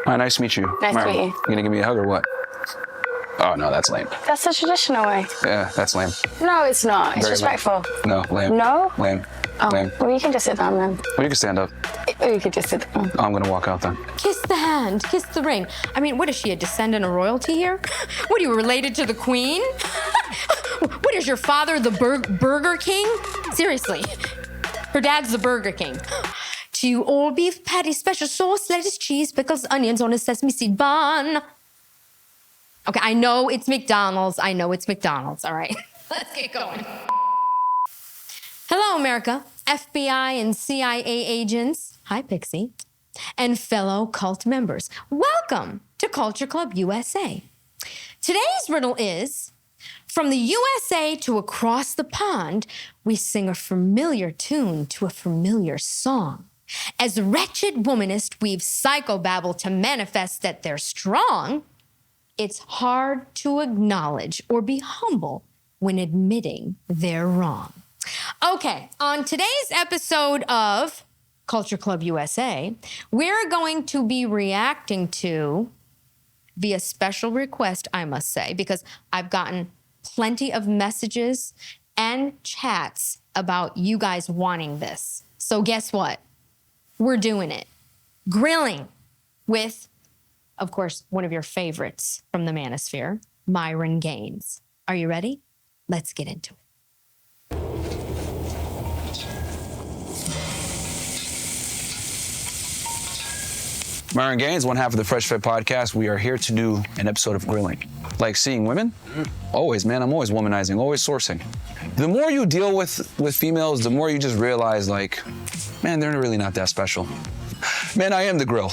Hi, nice to meet you. Nice Myron, to meet you. You gonna give me a hug or what? Oh, no, that's lame. That's the traditional way. Yeah, that's lame. No, it's not. It's Very respectful. lame. No, lame. No? Lame. Oh, Lame. well, you can just sit down then. Well, you can stand up. Or you could just sit down. I'm gonna walk out then. Kiss the hand, kiss the ring. I mean, what is she, a descendant of royalty here? What, are you related to the queen? What, is your father the Burger King? Seriously, her dad's the Burger King. 2 all beef patties, special sauce, lettuce, cheese, pickles, onions on a sesame seed bun. Okay, I know it's McDonald's. All right, let's get going. Hello, America. FBI and CIA agents. Hi, Pixie. And fellow cult members. Welcome to Culture Club USA. Today's riddle is, from the USA to across the pond, we sing a familiar tune to a familiar song. As wretched womanists weave psychobabble to manifest that they're strong, it's hard to acknowledge or be humble when admitting they're wrong. Okay, on today's episode of Culture Club USA, we're going to be reacting to, via special request, I must say, because I've gotten plenty of messages and chats about you guys wanting this. So guess what? We're doing it. Grilling with, of course, one of your favorites from the manosphere, Myron Gaines. Are you ready? Let's get into it. Myron Gaines, one half of the Fresh Fit podcast. We are here to do an episode of grilling. Like seeing women? Always, man. I'm always womanizing, always sourcing. The more you deal with females, the more you just realize, like, man, they're really not that special. Man, I am the grill.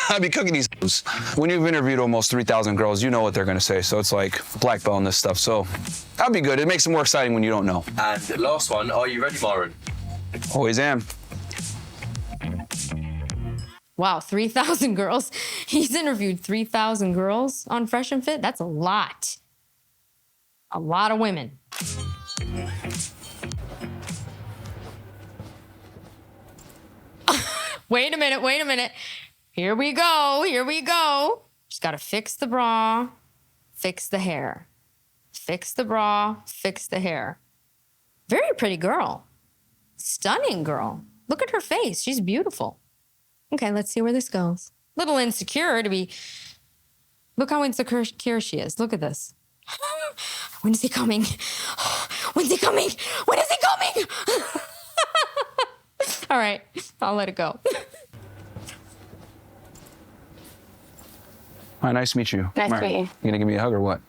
I be cooking these. When you've interviewed almost 3,000 girls, you know what they're gonna say. So it's like black belt and this stuff. So that'll be good. It makes it more exciting when you don't know. And last one, are you ready, Myron? Always am. Wow, 3,000 girls. He's interviewed 3,000 girls on Fresh and Fit. That's a lot. A lot of women. Wait a minute. Here we go. Just gotta fix the bra, fix the hair. Fix the bra, fix the hair. Very pretty girl. Stunning girl. Look at her face. She's beautiful. Okay, let's see where this goes. Little insecure to be... Look how insecure she is. Look at this. When is he coming? When's he coming? When is he coming? All right, I'll let it go. Hi, nice to meet you. Nice to Myron, meet you. You gonna give me a hug or what?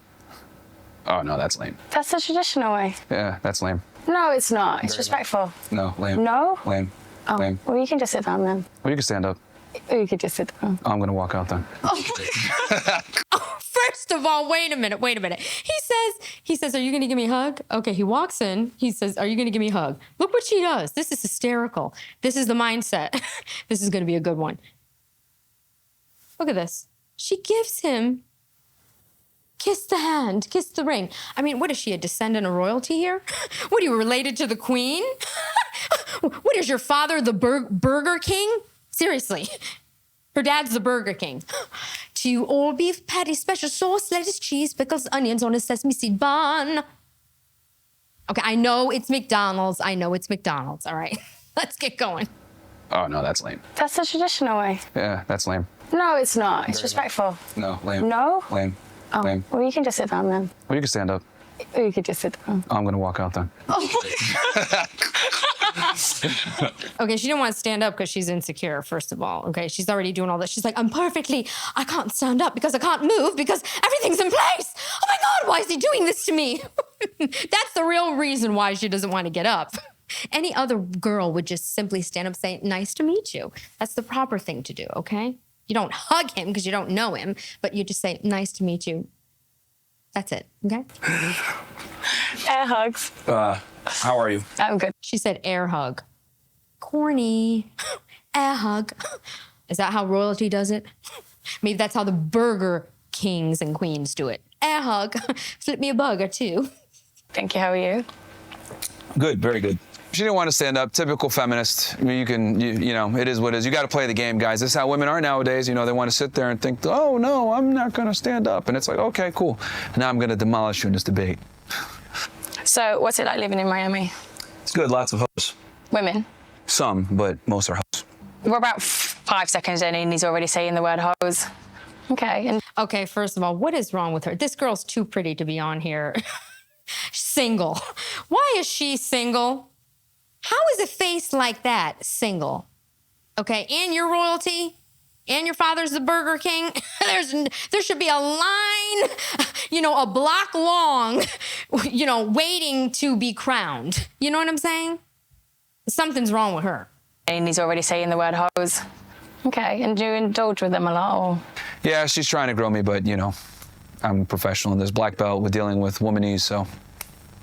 Oh, no, that's lame. That's the traditional way. Yeah, that's lame. No, it's not. It's respectful. No, lame. No? Lame. Oh, Lame. well, you can just sit down then. Well, you can stand up. Or you could just sit down. I'm gonna walk out then. First of all, wait a minute. He says, are you gonna give me a hug? Okay, he walks in, he says, are you gonna give me a hug? Look what she does. This is hysterical. This is the mindset. This is gonna be a good one. Look at this. She gives him kiss the hand, kiss the ring. I mean, what is she, a descendant of royalty here? What, are you related to the queen? What, is your father the Burger King? Seriously, her dad's the Burger King. 2 all beef patties, special sauce, lettuce, cheese, pickles, onions on a sesame seed bun. Okay, I know it's McDonald's. All right, let's get going. Oh, no, that's lame. That's the traditional way. Yeah, that's lame. No, it's not. It's respectful. No, lame. No? Lame. Oh, Lame. well, you can just sit down then. Well, you can stand up. Or you could just sit down. I'm gonna walk out then. Okay, she didn't want to stand up because she's insecure, first of all. Okay, she's already doing all this. She's like, I can't stand up because I can't move because everything's in place. Oh my God, why is he doing this to me? That's the real reason why she doesn't want to get up. Any other girl would just simply stand up and say, nice to meet you. That's the proper thing to do, okay? You don't hug him because you don't know him, but you just say, nice to meet you. That's it, okay? Air hugs. How are you? I'm good. She said air hug. Corny. Air hug. Is that how royalty does it? Maybe that's how the Burger Kings and Queens do it. Air hug. Flip me a burger, too. Thank you. How are you? Good, very good. She didn't want to stand up. Typical feminist. I mean, you know, it is what it is. You got to play the game, guys. This is how women are nowadays. You know, they want to sit there and think, oh, no, I'm not going to stand up. And it's like, okay, cool. Now I'm going to demolish you in this debate. So what's it like living in Miami? It's good. Lots of hoes. Women? Some, but most are hoes. We're about 5 seconds in and he's already saying the word hose. Okay. And Okay, first of all, what is wrong with her? This girl's too pretty to be on here. Single. Why is she single? How is a face like that single? Okay, and your royalty, and your father's the Burger King. There should be a line, you know, a block long, you know, waiting to be crowned. You know what I'm saying? Something's wrong with her. and he's already saying the word hose. Okay, and do you indulge with them a lot, or? Yeah, she's trying to grow me, but, you know, I'm a professional in this black belt with dealing with womanese, so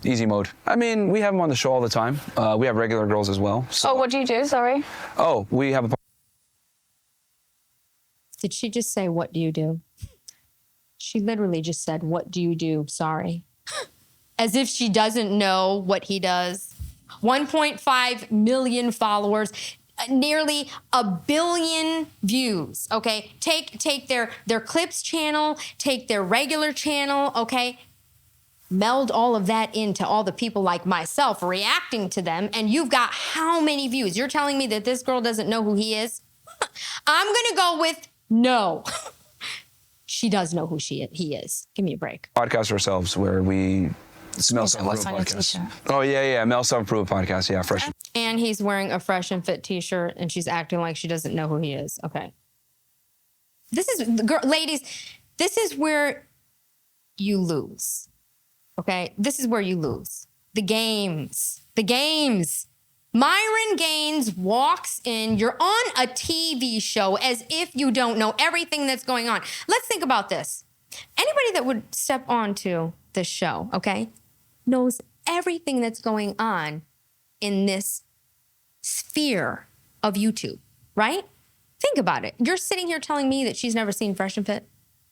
easy mode. I mean, we have them on the show all the time. We have regular girls as well. So. Oh, what do you do? Sorry. Oh, we have a... Did she just say, what do you do? She literally just said, what do you do? Sorry. As if she doesn't know what he does. 1.5 million followers, nearly 1 billion views, okay? Take their clips channel, take their regular channel, okay? Meld all of that into all the people like myself reacting to them, and you've got how many views? You're telling me that this girl doesn't know who he is? I'm gonna go with no. She does know who he is. Give me a break. Podcast ourselves where we smell some What's on your podcast. t-shirt? Oh, yeah. Mel Self-Improvement podcast. Yeah, fresh. And he's wearing a Fresh and Fit t-shirt, and she's acting like she doesn't know who he is. Okay. This is, ladies, this is where you lose. Okay? This is where you lose. The games. Myron Gaines walks in. You're on a TV show as if you don't know everything that's going on. Let's think about this. Anybody that would step onto this show, okay, knows everything that's going on in this sphere of YouTube, right? Think about it. You're sitting here telling me that she's never seen Fresh and Fit.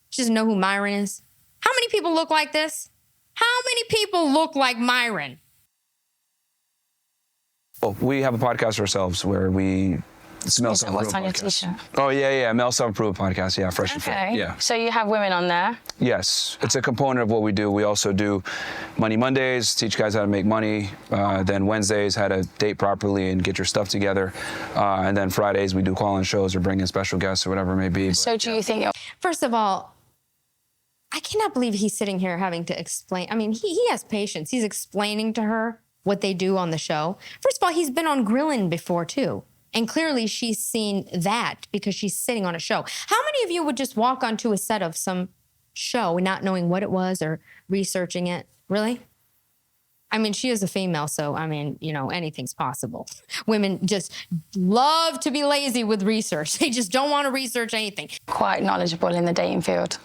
She doesn't know who Myron is. How many people look like this? How many people look like Myron? Oh, we have a podcast ourselves where we smell some What's on your podcast. t-shirt? Oh, yeah. Mel Self-Improvement podcast. Yeah, fresh and fit. Okay. Yeah. So you have women on there. Yes, it's a component of what we do. We also do Money Mondays, teach guys how to make money. Then Wednesdays, how to date properly and get your stuff together. And then Fridays, we do call-in shows or bring in special guests or whatever it may be. So do you think you're First of all, I cannot believe he's sitting here having to explain. I mean, he has patience. He's explaining to her what they do on the show. First of all, he's been on Grillin' before, too. And clearly she's seen that because she's sitting on a show. How many of you would just walk onto a set of some show not knowing what it was or researching it? Really? I mean, she is a female, so, I mean, you know, anything's possible. Women just love to be lazy with research. They just don't want to research anything. quite knowledgeable in the dating field?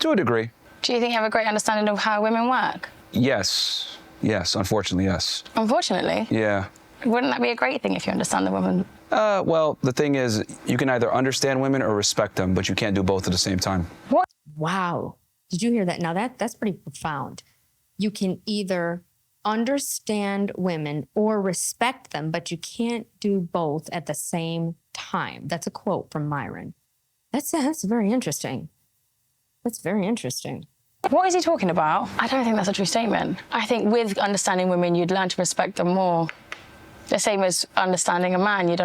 To a degree. Do you think you have a great understanding of how women work? Yes, unfortunately, yes. Unfortunately. Yeah. Wouldn't that be a great thing if you understand the woman? Well, the thing is, you can either understand women or respect them, but you can't do both at the same time. Wow. Did you hear that? Now that's pretty profound. You can either understand women or respect them, but you can't do both at the same time. That's a quote from Myron. That's very interesting. That's very interesting. What is he talking about? I don't think that's a true statement. I think with understanding women, you'd learn to respect them more. The same as understanding a man, you'd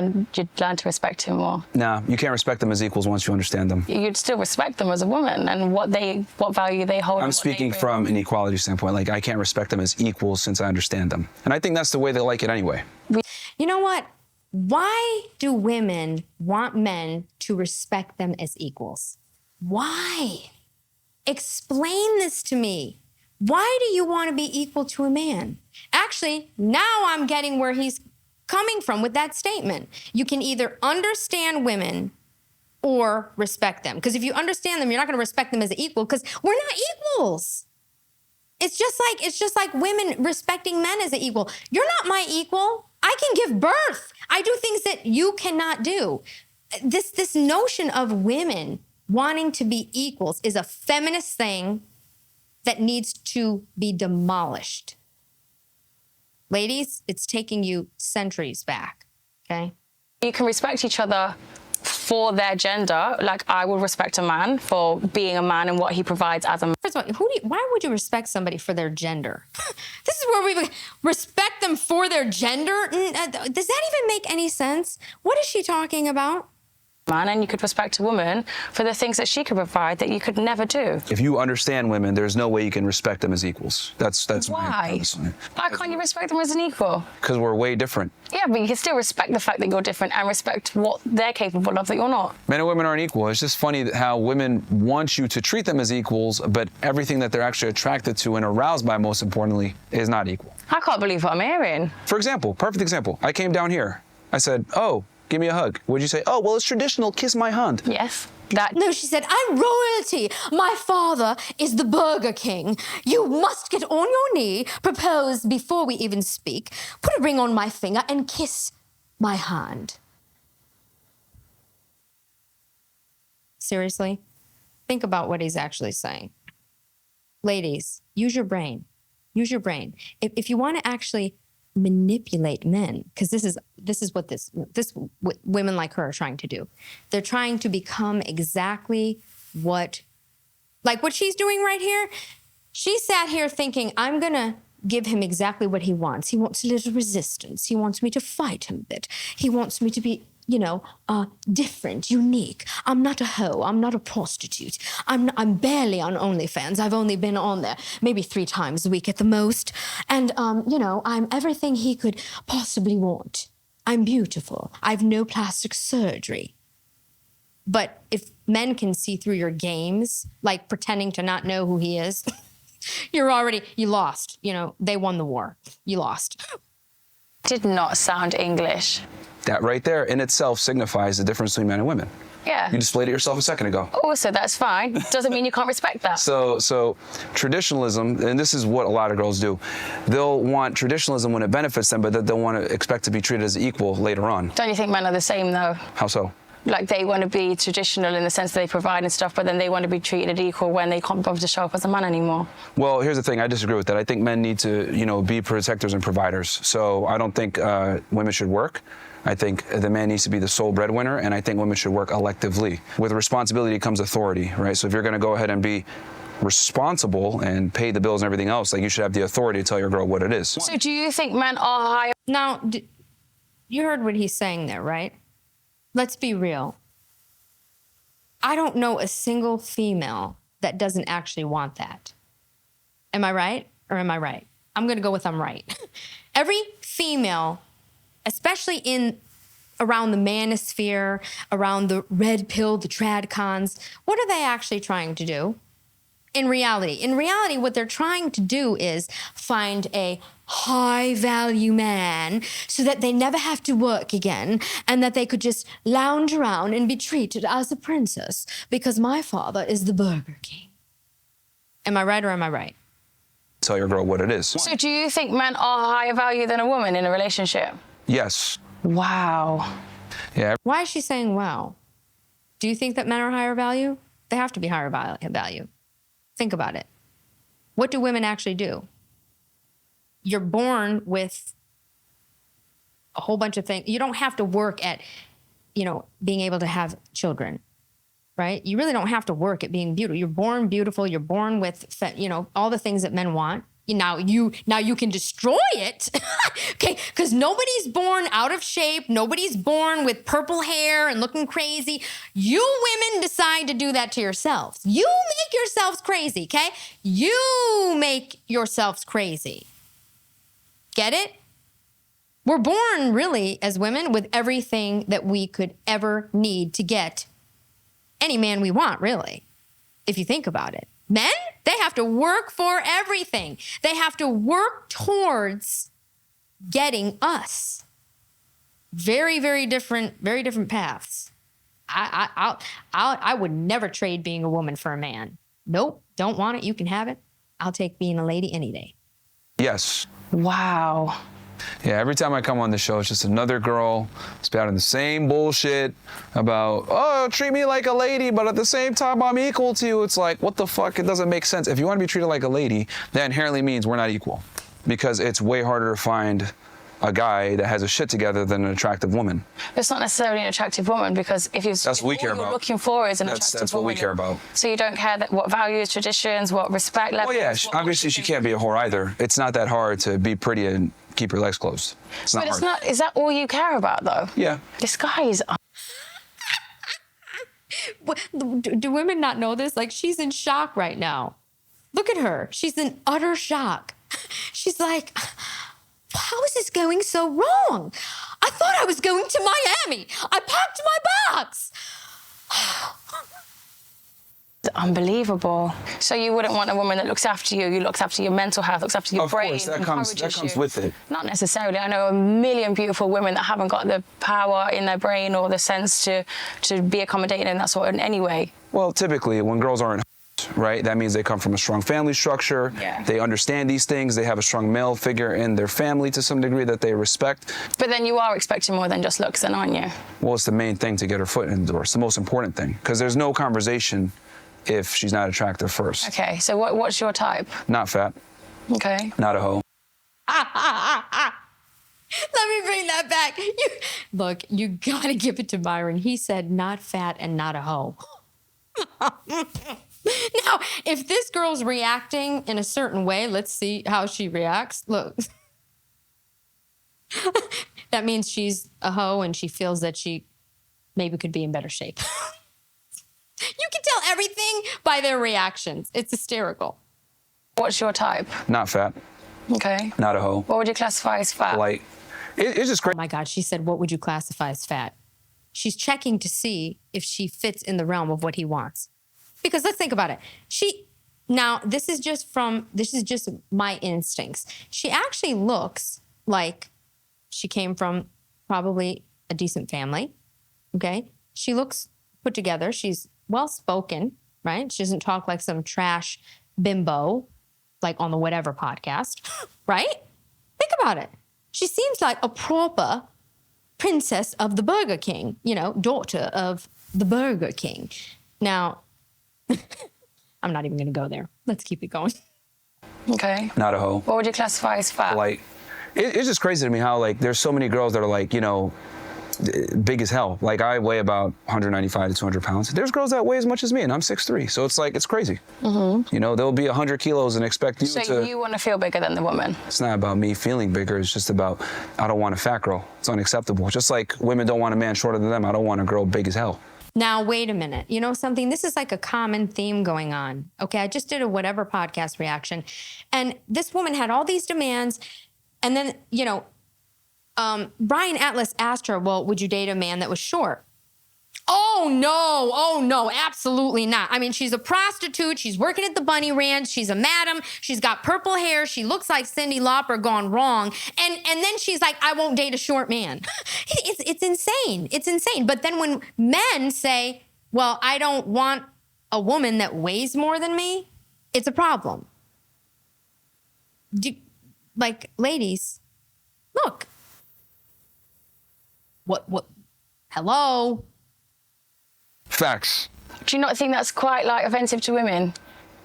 learn to respect him more. Nah, you can't respect them as equals once you understand them. You'd still respect them as a woman and what value they hold. I'm and what they speaking bring. from an equality standpoint. Like, I can't respect them as equals since I understand them. And I think that's the way they like it anyway. You know what? Why do women want men to respect them as equals? Why? Explain this to me. Why do you want to be equal to a man? Actually, now I'm getting where he's coming from with that statement. You can either understand women or respect them. Because if you understand them, you're not going to respect them as an equal because we're not equals. It's just like women respecting men as an equal. You're not my equal. I can give birth. I do things that you cannot do. This notion of women wanting to be equals is a feminist thing that needs to be demolished. Ladies, it's taking you centuries back, okay? You can respect each other for their gender. Like, I would respect a man for being a man and what he provides as a man. First of all, why would you respect somebody for their gender? This is where we respect them for their gender? Does that even make any sense? What is she talking about? Man, and you could respect a woman for the things that she could provide that you could never do. If you understand women, there's no way you can respect them as equals. That's Why? Why can't you respect them as an equal? Because we're way different. Yeah, but you can still respect the fact that you're different and respect what they're capable of that you're not. Men and women aren't equal. It's just funny how women want you to treat them as equals, but everything that they're actually attracted to and aroused by, most importantly, is not equal. I can't believe what I'm hearing. For example, perfect example. I came down here. I said, oh, give me a hug. What'd you say? Oh, well, it's traditional. Kiss my hand. Yes. No, she said, I'm royalty. My father is the Burger King. You must get on your knee, propose before we even speak, put a ring on my finger, and kiss my hand. Seriously? Think about what he's actually saying. Ladies, use your brain. Use your brain. If you want to actually manipulate men, because this is what women like her are trying to do. They're trying to become exactly what she's doing right here. She sat here thinking, I'm gonna give him exactly what he wants. He wants a little resistance. He wants me to fight him a bit. He wants me to be, different, unique. I'm not a hoe. I'm not a prostitute. I'm barely on OnlyFans. I've only been on there maybe 3 times a week at the most. And, I'm everything he could possibly want. I'm beautiful. I've no plastic surgery. But if men can see through your games, like pretending to not know who he is, you lost. They won the war. You lost. Did not sound English. That right there in itself signifies the difference between men and women. Yeah. You displayed it yourself a second ago. Also, that's fine. Doesn't mean you can't respect that. So traditionalism, and this is what a lot of girls do, they'll want traditionalism when it benefits them, but they'll want to expect to be treated as equal later on. Don't you think men are the same, though? How so? Like, they want to be traditional in the sense that they provide and stuff, but then they want to be treated equal when they can't bother to show up as a man anymore. Well, here's the thing. I disagree with that. I think men need to, be protectors and providers. So I don't think women should work. I think the man needs to be the sole breadwinner, and I think women should work electively. With responsibility comes authority, right? So if you're going to go ahead and be responsible and pay the bills and everything else, you should have the authority to tell your girl what it is. So do you think men are higher? Now, you heard what he's saying there, right? Let's be real. I don't know a single female that doesn't actually want that. Am I right or am I right? I'm going to go with I'm right. Every female, especially around the manosphere, around the red pill, the trad cons, what are they actually trying to do? In reality, what they're trying to do is find a high-value man so that they never have to work again and that they could just lounge around and be treated as a princess because my father is the Burger King. Am I right or am I right? Tell your girl what it is. So do you think men are higher value than a woman in a relationship? Yes. Wow. Yeah. Why is she saying wow? Do you think that men are higher value? They have to be higher value. Think about it. What do women actually do? You're born with a whole bunch of things. You don't have to work at, being able to have children, right? You really don't have to work at being beautiful. You're born beautiful. You're born with, all the things that men want. Now you can destroy it, okay? Because nobody's born out of shape. Nobody's born with purple hair and looking crazy. You women decide to do that to yourselves. You make yourselves crazy, okay? You make yourselves crazy. Get it? We're born really as women with everything that we could ever need to get any man we want, really, if you think about it. Men, they have to work for everything. They have to work towards getting us. Very, very different paths. I would never trade being a woman for a man. Nope, don't want it. You can have it. I'll take being a lady any day. Yes. Wow. Yeah, every time I come on the show, it's just another girl spouting the same bullshit about, oh, treat me like a lady, but at the same time, I'm equal to you. It's like, what the fuck? It doesn't make sense. If you want to be treated like a lady, that inherently means we're not equal. because it's way harder to find a guy that has a shit together than an attractive woman. It's not necessarily an attractive woman, because if That's what we all care you're about. looking for is an attractive That's what woman. we care about. So you don't care what values, traditions, what respect levels. Well, yeah, what obviously she can't be a whore either. It's not that hard to be pretty and keep your legs closed. It's not But it's hard. not. Is that all you care about, though? Yeah. This guy is. Do women not know this? Like, she's in shock right now. Look at her. She's in utter shock. She's like, how is this going so wrong? I thought I was going to Miami. I packed my bags. Unbelievable. So you wouldn't want a woman that looks after you looks after your mental health, looks after your Of brain. course, that comes encourages you. with it. Not necessarily. I know a million beautiful women that haven't got the power in their brain or the sense to be accommodating in that sort in any way. Well, typically when girls aren't, right, that means they come from a strong family structure. Yeah. They understand these things. They have a strong male figure in their family to some degree that they respect. But then you are expecting more than just looks, then, aren't you? Well, it's the main thing to get her foot in the door. It's the most important thing, because there's no conversation if she's not attractive first. Okay, so what's your type? Not fat, Okay. not a hoe. Let me bring that back. Look, you gotta give it to Myron. He said not fat and not a hoe. Now, if this girl's reacting in a certain way, let's see how she reacts. Look. That means she's a hoe and she feels that she maybe could be in better shape. You can tell everything by their reactions. It's hysterical. What's your type? Not fat, Okay. not a hoe. What would you classify as fat? Light. It's just Oh crazy. my God, she said, what would you classify as fat? She's checking to see if she fits in the realm of what he wants. Because let's think about it. Now, this is just my instincts. She actually looks like she came from probably a decent family, okay? She looks put together. She's well-spoken, right? She doesn't talk like some trash bimbo, like on the Whatever podcast, right? Think about it. She seems like a proper princess of the Burger King, daughter of the Burger King. Now, I'm not even going to go there. Let's keep it going. Okay. Not a hoe. What would you classify as fat? Light. It's just crazy to me how, like, there's so many girls that are, like, big as hell. Like, I weigh about 195 to 200 pounds. There's girls that weigh as much as me, and I'm 6'3". So it's like, it's crazy. Mm-hmm. They'll be 100 kilos and expect you to... So you want to feel bigger than the woman? It's not about me feeling bigger. It's just about, I don't want a fat girl. It's unacceptable. Just like women don't want a man shorter than them. I don't want a girl big as hell. Now, wait a minute. You know something? This is like a common theme going on. Okay, I just did a Whatever podcast reaction, and this woman had all these demands, and then, Brian Atlas asked her, well, would you date a man that was short? Oh no, absolutely not. I mean, she's a prostitute. She's working at the Bunny Ranch. She's a madam. She's got purple hair. She looks like Cyndi Lauper gone wrong. And then she's like, I won't date a short man. It's insane. It's insane. But then when men say, well, I don't want a woman that weighs more than me, it's a problem. Ladies, look. What? Hello? Facts. Do you not think that's quite offensive to women?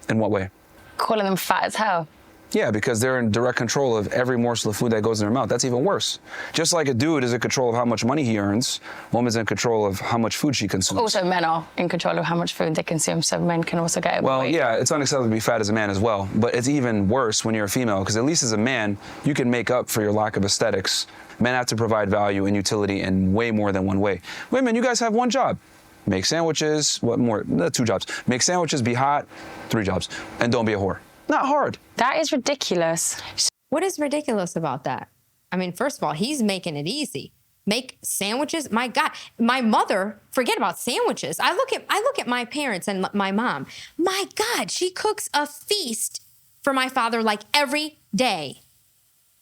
In what way? Calling them fat as hell. Yeah, because they're in direct control of every morsel of food that goes in their mouth. That's even worse. Just like a dude is in control of how much money he earns, a woman's in control of how much food she consumes. Also, men are in control of how much food they consume, so men can also get Well, weight. yeah, it's unacceptable to be fat as a man as well, but it's even worse when you're a female, because at least as a man, you can make up for your lack of aesthetics. Men have to provide value and utility in way more than one way. Women, you guys have one job. Make sandwiches, what more? 2 jobs. Make sandwiches, be hot, 3 jobs, and don't be a whore. Not hard. That is ridiculous. What is ridiculous about that? I mean, first of all, he's making it easy. Make sandwiches. My God, my mother, forget about sandwiches. I look at my parents and my mom. My God, she cooks a feast for my father like every day.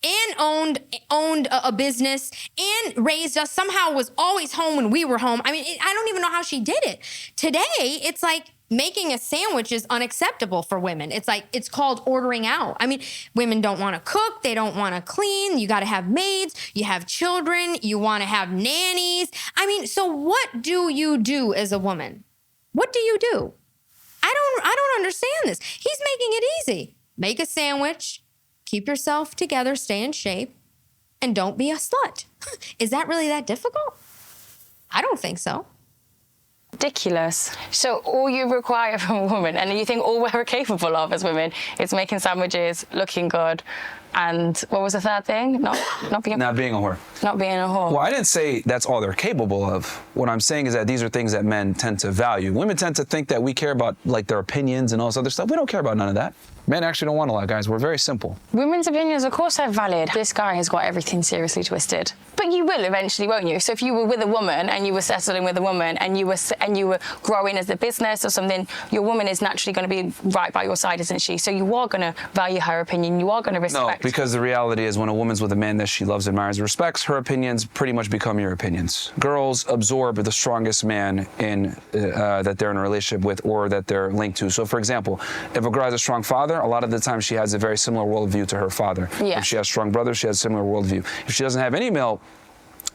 And owned a business and raised us, somehow was always home when we were home. I mean, I don't even know how she did it. Today, it's like making a sandwich is unacceptable for women. It's called ordering out. I mean, women don't want to cook. They don't want to clean. You got to have maids. You have children. You want to have nannies. I mean, so what do you do as a woman? What do you do? I don't understand this. He's making it easy. Make a sandwich. keep yourself together, stay in shape, and don't be a slut. Is that really that difficult? I don't think so. Ridiculous. So all you require from a woman, and you think all we're capable of as women, is making sandwiches, looking good, and what was the third thing? Not being Not being a whore. Not being a whore. Well, I didn't say that's all they're capable of. What I'm saying is that these are things that men tend to value. Women tend to think that we care about like their opinions and all this other stuff. We don't care about none of that. Men actually don't want a lot, guys. We're very simple. Women's opinions, of course, are valid. This guy has got everything seriously twisted. But you will eventually, won't you? So if you were with a woman and you were settling with a woman and you were growing as a business or something, your woman is naturally going to be right by your side, isn't she? So you are going to value her opinion. You are going to respect. No, because the reality is when a woman's with a man that she loves, admires, respects, her opinions pretty much become your opinions. Girls absorb the strongest man in that they're in a relationship with or that they're linked to. So, for example, if a girl has a strong father, a lot of the time she has a very similar worldview to her father. Yeah. If she has strong brothers, she has a similar worldview. If she doesn't have any male,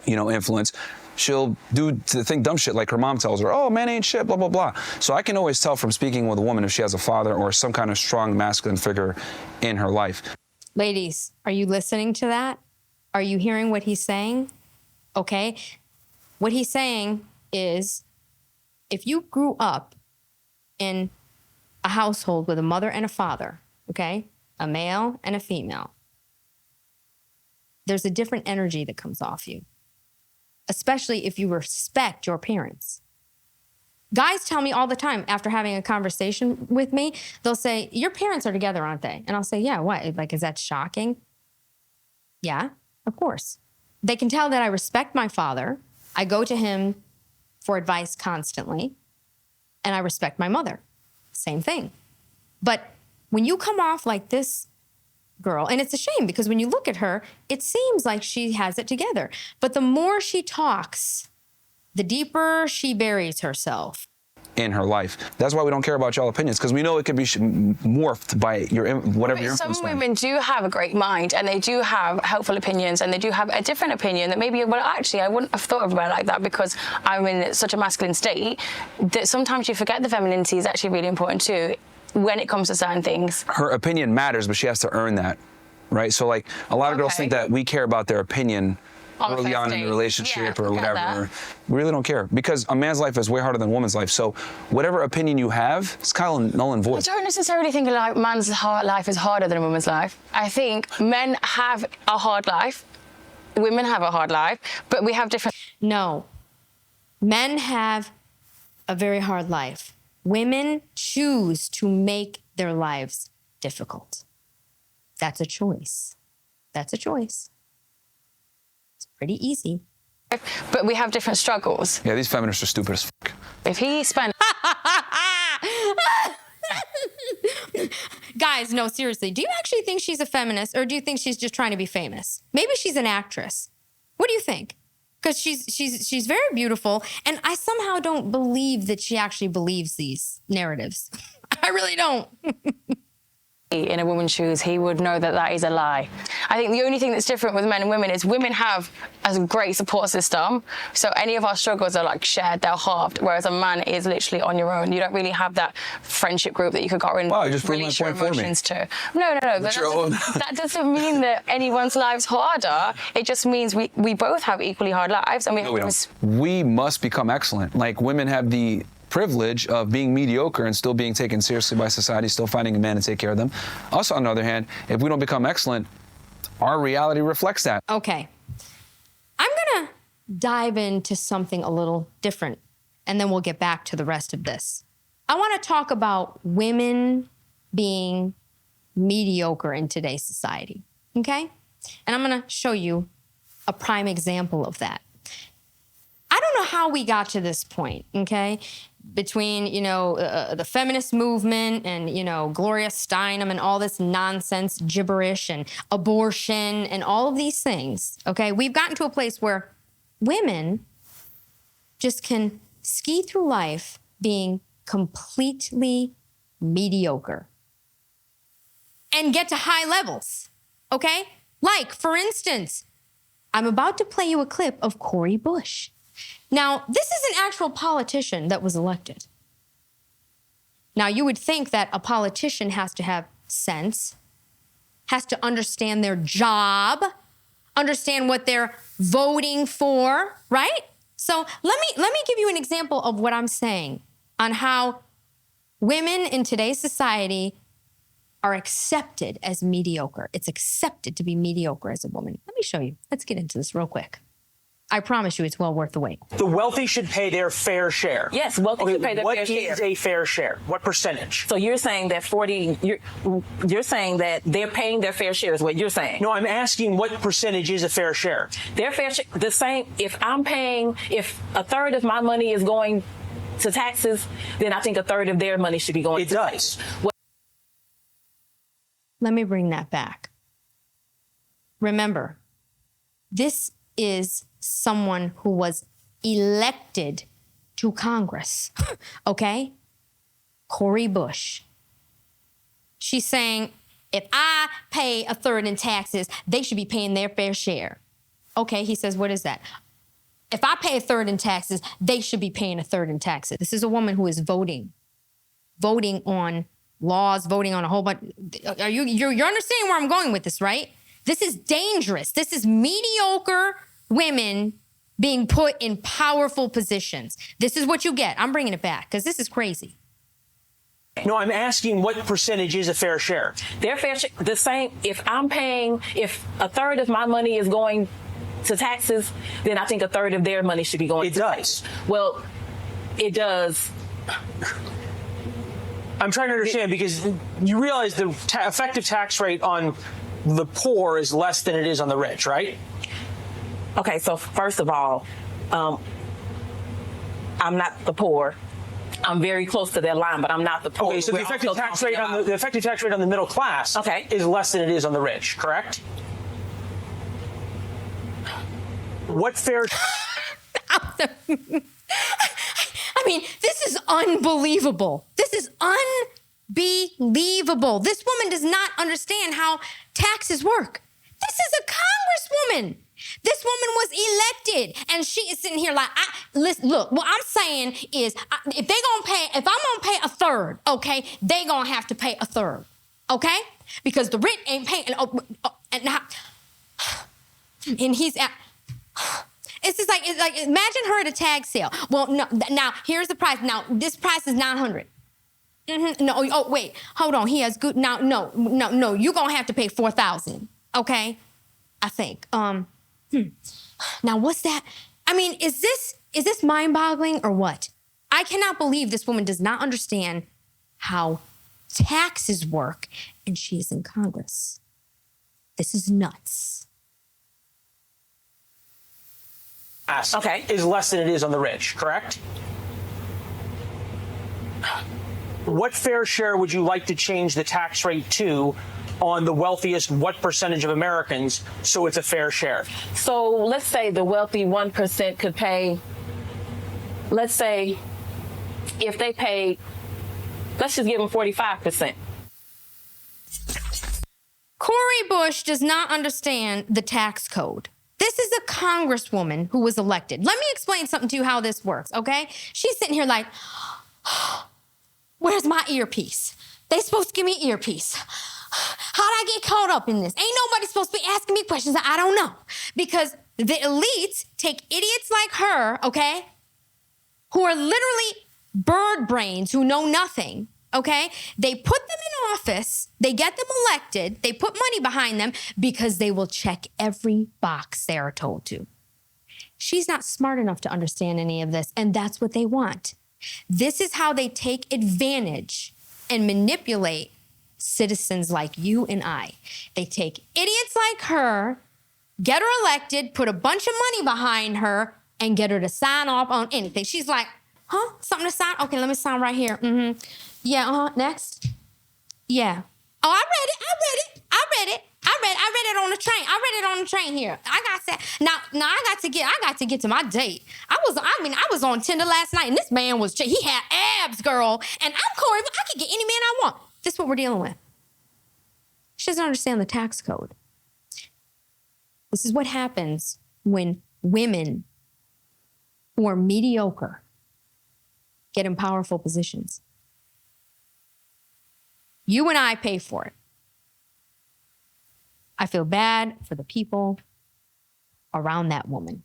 influence, she'll think dumb shit like her mom tells her, oh, man ain't shit, blah, blah, blah. So I can always tell from speaking with a woman if she has a father or some kind of strong masculine figure in her life. Ladies, are you listening to that? Are you hearing what he's saying? Okay. What he's saying is if you grew up in a household with a mother and a father, okay, a male and a female, there's a different energy that comes off you, especially if you respect your parents. Guys tell me all the time after having a conversation with me, they'll say, your parents are together, aren't they? And I'll say, yeah, what? Like, is that shocking? Yeah, of course. They can tell that I respect my father. I go to him for advice constantly. And I respect my mother. Same thing. But when you come off like this girl, and it's a shame because when you look at her, it seems like she has it together. But the more she talks, the deeper she buries herself in her life. That's why we don't care about y'all opinions, because we know it could be morphed by whatever your influence. Some women do have a great mind and they do have helpful opinions and they do have a different opinion that maybe, well, actually, I wouldn't have thought about it like that because I'm in such a masculine state that sometimes you forget the femininity is actually really important too when it comes to certain things. Her opinion matters, but she has to earn that, right? So like a lot of girls think that we care about their opinion early on in the relationship or whatever. We really don't care because a man's life is way harder than a woman's life. So whatever opinion you have, it's kind of null and void. I don't necessarily think a man's life is harder than a woman's life. I think men have a hard life, women have a hard life, but we have different... No. Men have a very hard life. Women choose to make their lives difficult. That's a choice. That's a choice. Pretty easy. But we have different struggles. Yeah, these feminists are stupid as fuck. If he spent... Guys, no, seriously. Do you actually think she's a feminist or do you think she's just trying to be famous? Maybe she's an actress. What do you think? Because she's very beautiful and I somehow don't believe that she actually believes these narratives. I really don't. In a woman's shoes, he would know that that is a lie. I think the only thing that's different with men and women is women have a great support system. So any of our struggles are like shared, they're halved, whereas a man is literally on your own. You don't really have that friendship group that you could go in and just release your emotions to. No. That doesn't mean that anyone's life's harder. It just means we both have equally hard lives. And we must become excellent. Like women have the privilege of being mediocre and still being taken seriously by society, still finding a man to take care of them. Us, on the other hand, if we don't become excellent, our reality reflects that. Okay. I'm going to dive into something a little different, and then we'll get back to the rest of this. I want to talk about women being mediocre in today's society, okay? And I'm going to show you a prime example of that. I don't know how we got to this point, okay? Between, the feminist movement and, Gloria Steinem and all this nonsense gibberish and abortion and all of these things, okay? We've gotten to a place where women just can ski through life being completely mediocre and get to high levels, okay? Like, for instance, I'm about to play you a clip of Cori Bush. Now, this is an actual politician that was elected. Now, you would think that a politician has to have sense, has to understand their job, understand what they're voting for, right? So let me give you an example of what I'm saying on how women in today's society are accepted as mediocre. It's accepted to be mediocre as a woman. Let me show you. Let's get into this real quick. I promise you it's well worth the wait. The wealthy should pay their fair share. Yes, wealthy should pay their fair share. What is a fair share? What percentage? So you're saying that you're saying that they're paying their fair share is what you're saying. No, I'm asking what percentage is a fair share? Their fair share, the same, if a third of my money is going to taxes, then I think a third of their money should be going to taxes. Let me bring that back. Remember, this is someone who was elected to Congress, okay? Cori Bush. She's saying, if I pay a third in taxes, they should be paying their fair share. Okay, he says, what is that? If I pay a third in taxes, they should be paying a third in taxes. This is a woman who is voting on laws, voting on a whole bunch. You're understanding where I'm going with this, right? This is dangerous. This is mediocre women being put in powerful positions. This is what you get. I'm bringing it back because this is crazy. No, I'm asking what percentage is a fair share? Their fair share, the same, if a third of my money is going to taxes, then I think a third of their money should be going to taxes. Well, it does. I'm trying to understand because you realize the effective tax rate on the poor is less than it is on the rich, right? Okay, so first of all, I'm not the poor. I'm very close to that line, but I'm not the poor. Okay, so the effective tax rate on the middle class is less than it is on the rich, correct? What fair? I mean, this is unbelievable. This is unbelievable. This woman does not understand how taxes work. This is a congresswoman. This woman was elected, and she is sitting here like, listen, look, what I'm saying is, if I'm gonna pay a third, okay, they gonna have to pay a third, okay? Because the rich ain't paying, and he's at, it's like imagine her at a tag sale. Well, no, now here's the price. Now this price is $900. Mm-hmm. No, oh wait, hold on. He has good. Now, no. You're gonna have to pay $4,000. Okay, I think. Now what's that? I mean, is this mind-boggling or what? I cannot believe this woman does not understand how taxes work, and she is in Congress. This is nuts. Okay. Is less than it is on the rich, correct? What fair share would you like to change the tax rate to on the wealthiest, what percentage of Americans, so it's a fair share? So let's say the wealthy 1% could pay, let's say if they pay, let's just give them 45%. Cori Bush does not understand the tax code. This is a congresswoman who was elected. Let me explain something to you how this works, okay? She's sitting here like, where's my earpiece? They supposed to give me earpiece. How'd I get caught up in this? Ain't nobody supposed to be asking me questions that I don't know. Because the elites take idiots like her, okay, who are literally bird brains who know nothing, okay? They put them in office, they get them elected, they put money behind them because they will check every box they are told to. She's not smart enough to understand any of this, and that's what they want. This is how they take advantage and manipulate citizens like you and I. They take idiots like her, get her elected, put a bunch of money behind her, and get her to sign off on anything. She's like, huh? Something to sign? Okay, let me sign right here. Mm-hmm. Yeah, next. Yeah. Oh, I read it on the train. I read it on the train here. I got to get to my date. I was on Tinder last night, and this man he had abs, girl. And I'm Cori, but I could get any man I want. This is what we're dealing with. She doesn't understand the tax code. This is what happens when women who are mediocre get in powerful positions. You and I pay for it. feel bad for the people around that woman.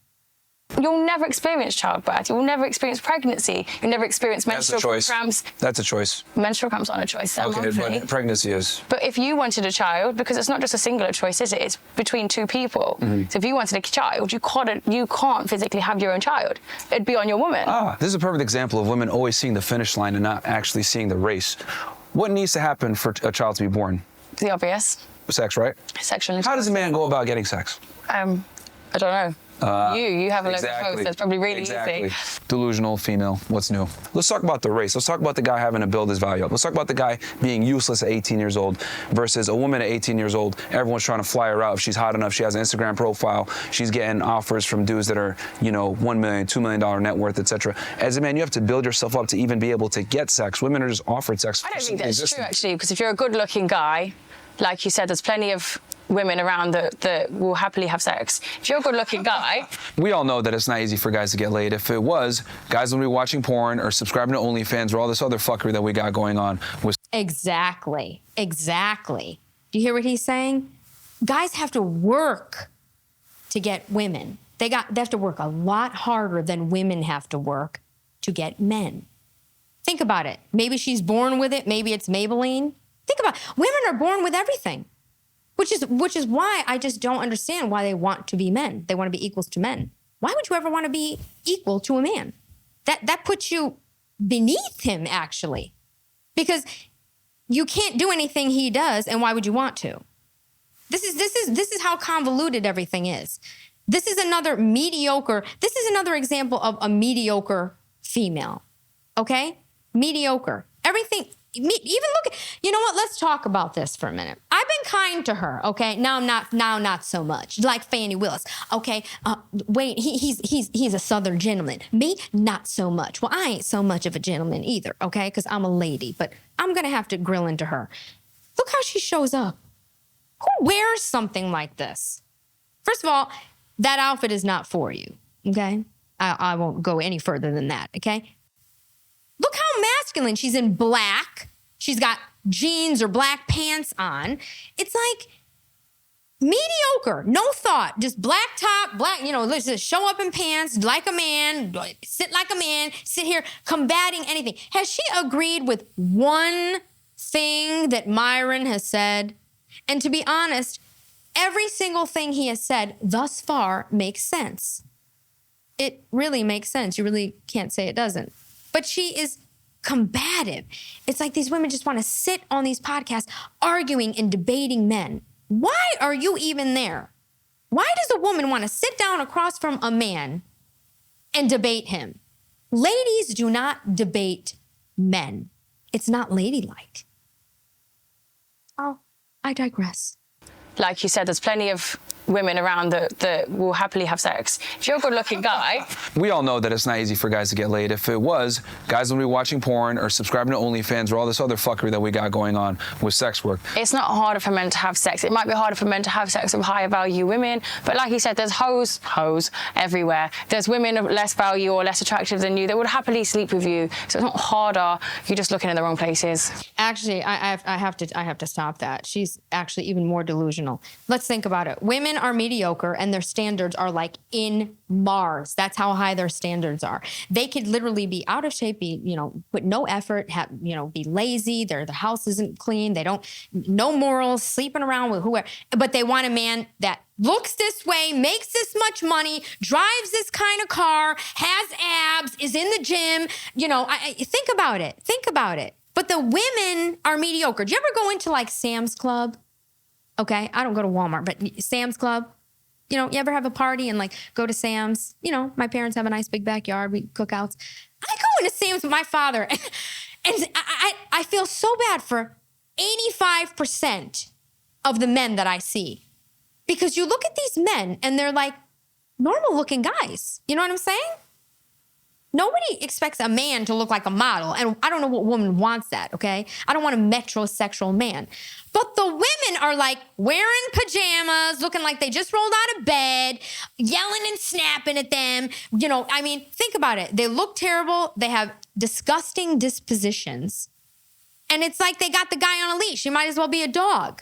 You'll never experience childbirth. You'll never experience pregnancy. You'll never experience menstrual cramps. That's a choice. Menstrual cramps aren't a choice. They're Okay, monthly. but pregnancy is. But if you wanted a child, because it's not just a singular choice, is it? It's between two people. So if you wanted a child, you can't physically have your own child. It'd be on your woman. This is a perfect example of women always seeing the finish line and not actually seeing the race. What needs to happen for a child to be born? The obvious. Sex, right? Sexual How does a man go about getting sex? I don't know. You have a local host. That's probably really easy. Delusional female. What's new? Let's talk about the race. Let's talk about the guy having to build his value up. Let's talk about the guy being useless at 18 years old versus a woman at 18 years old. Everyone's trying to fly her out. If she's hot enough, she has an Instagram profile. She's getting offers from dudes that are, $1 million, $2 million net worth, etc. As a man, you have to build yourself up to even be able to get sex. Women are just offered sex. I don't think that's true, actually, because if you're a good-looking guy, like you said, there's plenty of women around that will happily have sex. If you're a good-looking guy... We all know that it's not easy for guys to get laid. If it was, guys would be watching porn or subscribing to OnlyFans or all this other fuckery that we got going on. Exactly. Do you hear what he's saying? Guys have to work to get women. They have to work a lot harder than women have to work to get men. Think about it. Maybe she's born with it. Maybe it's Maybelline. Think about it. Women are born with everything. Which is why I just don't understand why they want to be men. They want to be equals to men. Why would you ever want to be equal to a man? That puts you beneath him, actually. Because you can't do anything he does, and why would you want to? This is how convoluted everything is. This is another example of a mediocre female. Okay? Mediocre. Everything. Even look at, you know what? Let's talk about this for a minute. I've been kind to her, okay? Now not so much. Like Fannie Willis, okay? Wait, he's a Southern gentleman. Me, not so much. Well, I ain't so much of a gentleman either, okay? Because I'm a lady, but I'm gonna have to grill into her. Look how she shows up. Who wears something like this? First of all, that outfit is not for you, okay? I won't go any further than that, okay? Look how masculine. She's in black. She's got jeans or black pants on. It's like mediocre. No thought. Just black top, black, let's just show up in pants like a man, sit like a man, sit here combating anything. Has she agreed with one thing that Myron has said? And to be honest, every single thing he has said thus far makes sense. It really makes sense. You really can't say it doesn't. But she is combative. It's like these women just want to sit on these podcasts arguing and debating men. Why are you even there? Why does a woman want to sit down across from a man and debate him? Ladies do not debate men. It's not ladylike. Oh, I digress. Like you said, there's plenty of women around that will happily have sex. If you're a good-looking guy... We all know that it's not easy for guys to get laid. If it was, guys would be watching porn or subscribing to OnlyFans or all this other fuckery that we got going on with sex work. It's not harder for men to have sex. It might be harder for men to have sex with higher value women, but like you said, there's hoes everywhere. There's women of less value or less attractive than you that would happily sleep with you. So it's not harder. You're just looking in the wrong places. Actually, I have to stop that. She's actually even more delusional. Let's think about it. Women are mediocre and their standards are like in Mars. That's how high their standards are. They could literally be out of shape, put no effort, be lazy. The house isn't clean. They don't, no morals, sleeping around with whoever. But they want a man that looks this way, makes this much money, drives this kind of car, has abs, is in the gym. Think about it. Think about it. But the women are mediocre. Do you ever go into like Sam's Club? Okay, I don't go to Walmart, but Sam's Club. You ever have a party and like go to Sam's? My parents have a nice big backyard. We cookouts. I go into Sam's with my father, and I feel so bad for 85% of the men that I see, because you look at these men and they're like normal looking guys. You know what I'm saying? Nobody expects a man to look like a model, and I don't know what woman wants that, okay? I don't want a metrosexual man. But the women are like wearing pajamas, looking like they just rolled out of bed, yelling and snapping at them. Think about it. They look terrible. They have disgusting dispositions. And it's like they got the guy on a leash. He might as well be a dog.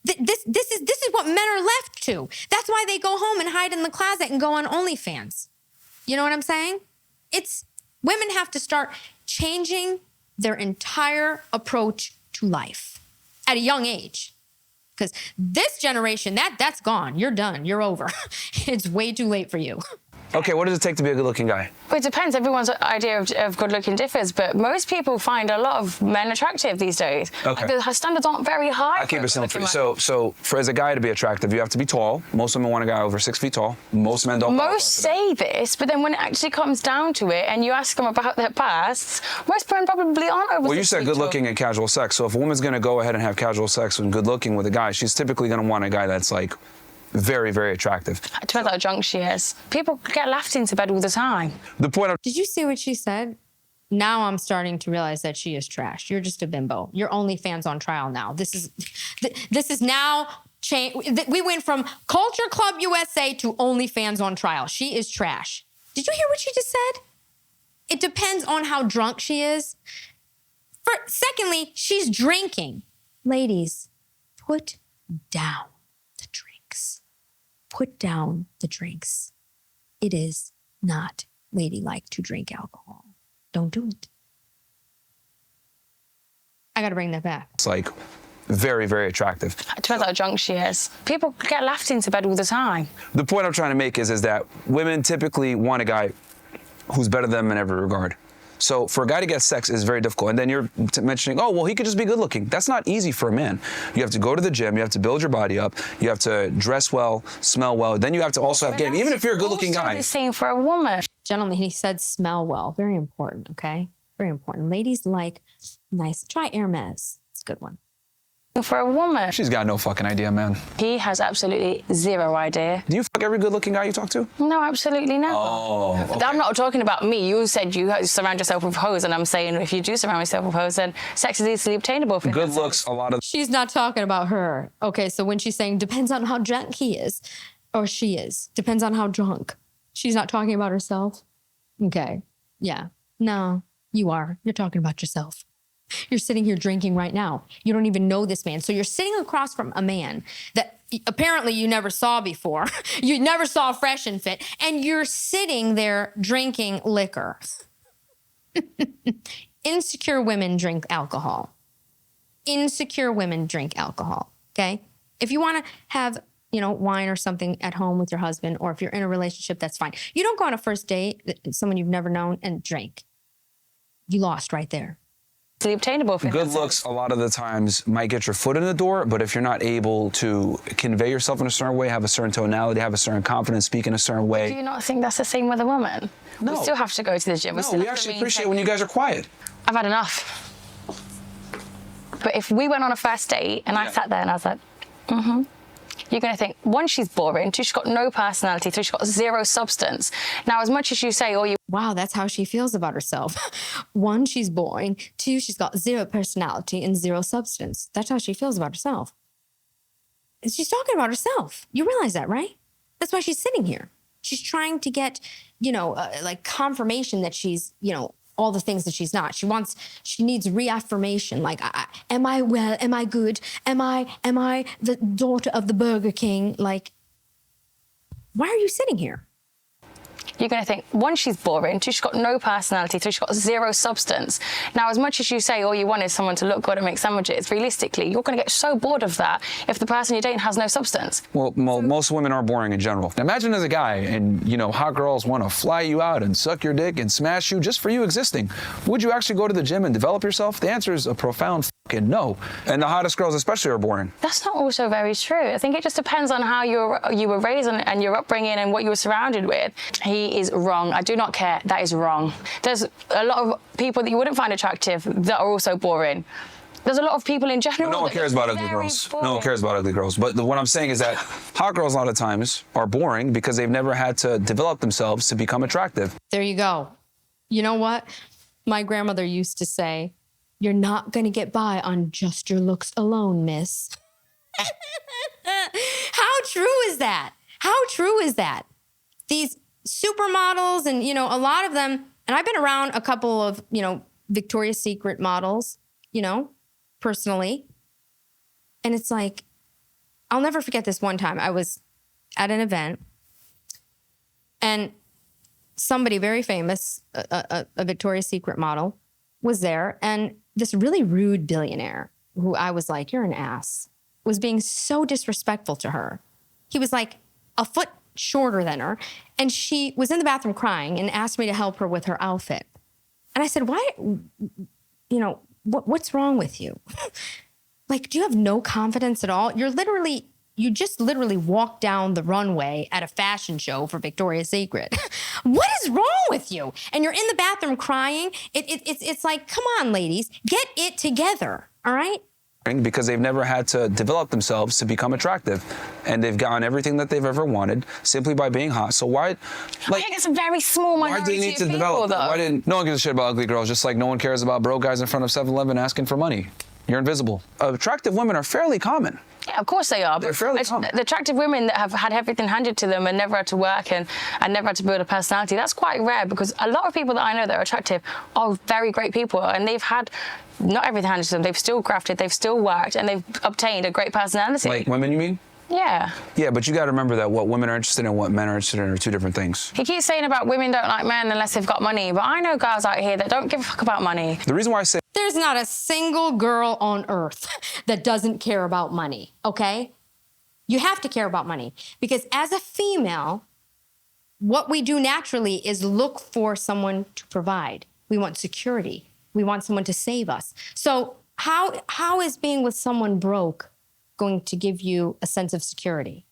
This is what men are left to. That's why they go home and hide in the closet and go on OnlyFans. You know what I'm saying? Women have to start changing their entire approach to life at a young age. Because this generation, that's gone. You're done. You're over. It's way too late for you. Okay, what does it take to be a good-looking guy? Well, it depends. Everyone's idea of good-looking differs, but most people find a lot of men attractive these days. Okay. The standards aren't very high. I'll keep it simple for you. So for as a guy to be attractive, you have to be tall. Most women want a guy over 6 feet tall. Most men don't. Most say this, but then when it actually comes down to it and you ask them about their pasts, most men probably aren't over 6 feet. Well, you said good-looking and casual sex. So if a woman's going to go ahead and have casual sex and good-looking with a guy, she's typically going to want a guy that's like very, very attractive. It depends how drunk she is. People get laughed into bed all the time. The point of... Did you see what she said? Now I'm starting to realize that she is trash. You're just a bimbo. Your OnlyFans on trial now. This is now change. We went from Culture Club USA to OnlyFans on trial. She is trash. Did you hear what she just said? It depends on how drunk she is. Secondly, she's drinking. Ladies, put down the drinks. Put down the drinks. It is not ladylike to drink alcohol. Don't do it. I got to bring that back. It's like very, very attractive. It depends how drunk she is. People get laughed into bed all the time. The point I'm trying to make is that women typically want a guy who's better than them in every regard. So for a guy to get sex is very difficult. And then you're mentioning, oh, well, he could just be good looking. That's not easy for a man. You have to go to the gym. You have to build your body up. You have to dress well, smell well. Then you have to also have game. Even if you're a good looking guy. It's the same for a woman. Gentlemen, he said smell well. Very important, okay? Very important. Ladies like nice. Try Hermes. It's a good one. For a woman. She's got no fucking idea, man. He has absolutely zero idea. Do you fuck every good looking guy you talk to? No, absolutely not. Oh, okay. I'm not talking about me. You said you surround yourself with hoes, and I'm saying if you do surround yourself with hoes, then sex is easily obtainable. For Good looks, a lot of... She's not talking about her. Okay, so when she's saying depends on how drunk he is, or she is, depends on how drunk. She's not talking about herself? Okay, yeah. No, you are. You're talking about yourself. You're sitting here drinking right now. You don't even know this man. So you're sitting across from a man that apparently you never saw before. You never saw fresh and fit. And you're sitting there drinking liquor. Insecure women drink alcohol. Insecure women drink alcohol, okay? If you want to have, wine or something at home with your husband, or if you're in a relationship, that's fine. You don't go on a first date, someone you've never known, and drink. You lost right there. Obtainable for good looks a lot of the times might get your foot in the door, but if you're not able to convey yourself in a certain way, have a certain tonality, have a certain confidence, speak in a certain way. Do you not think that's the same with a woman? No. We still have to go to the gym. No, we actually appreciate when you guys are quiet. I've had enough. But if we went on a first date and I sat there and I was like, you're going to think, one, she's boring. Two, she's got no personality. Three, she's got zero substance. Now, as much as you say, wow, that's how she feels about herself. One, she's boring. Two, she's got zero personality and zero substance. That's how she feels about herself. And she's talking about herself. You realize that, right? That's why she's sitting here. She's trying to get, like confirmation that she's, all the things that she's not. She needs reaffirmation. Like, am I well? Am I good? Am I the daughter of the Burger King? Like, why are you sitting here? you're going to think, one, she's boring. Two, she's got no personality. Three, she's got zero substance. Now, as much as you say all you want is someone to look good and make sandwiches, realistically, you're going to get so bored of that if the person you're dating has no substance. Well, most women are boring in general. Imagine as a guy and, you know, hot girls want to fly you out and suck your dick and smash you just for you existing. Would you actually go to the gym and develop yourself? The answer is a profound fucking no. And the hottest girls especially are boring. That's not also very true. I think it just depends on how you were raised and your upbringing and what you were surrounded with. He is wrong. I do not care. That is wrong. There's a lot of people that you wouldn't find attractive that are also boring. There's a lot of people in general. No one cares about ugly girls. No one cares about ugly girls. But what I'm saying is that hot girls a lot of times are boring because they've never had to develop themselves to become attractive. There you go. You know what? My grandmother used to say, "You're not going to get by on just your looks alone, miss." How true is that? How true is that? These supermodels and, you know, a lot of them, and I've been around a couple of, you know, Victoria's Secret models, you know, personally. And it's like, I'll never forget this one time. I was at an event and somebody very famous, a Victoria's Secret model, was there. And this really rude billionaire who I was like, you're an ass, was being so disrespectful to her. He was like a foot shorter than her. And she was in the bathroom crying and asked me to help her with her outfit. And I said, why, what's wrong with you? Like, do you have no confidence at all? You just literally walked down the runway at a fashion show for Victoria's Secret. What is wrong with you? And you're in the bathroom crying. It's like, come on, ladies, get it together, all right? Because they've never had to develop themselves to become attractive. And they've gotten everything that they've ever wanted simply by being hot. So why, I think it's a very small minority why do they need to of people, develop? though. Why didn't, no one gives a shit about ugly girls, just like no one cares about broke guys in front of 7-Eleven asking for money. You're invisible. Attractive women are fairly common. Yeah, of course they are. They're fairly common. The attractive women that have had everything handed to them and never had to work and never had to build a personality, that's quite rare, because a lot of people that I know that are attractive are very great people, and they've had not everything handed to them. They've still grafted, they've still worked, and they've obtained a great personality. Like women, you mean? Yeah. Yeah, but you got to remember that what women are interested in and what men are interested in are two different things. He keeps saying about women don't like men unless they've got money, but I know girls out here that don't give a fuck about money. The reason why I say There's not a single girl on earth that doesn't care about money, okay? You have to care about money, because as a female, what we do naturally is look for someone to provide. We want security. We want someone to save us. So how is being with someone broke going to give you a sense of security?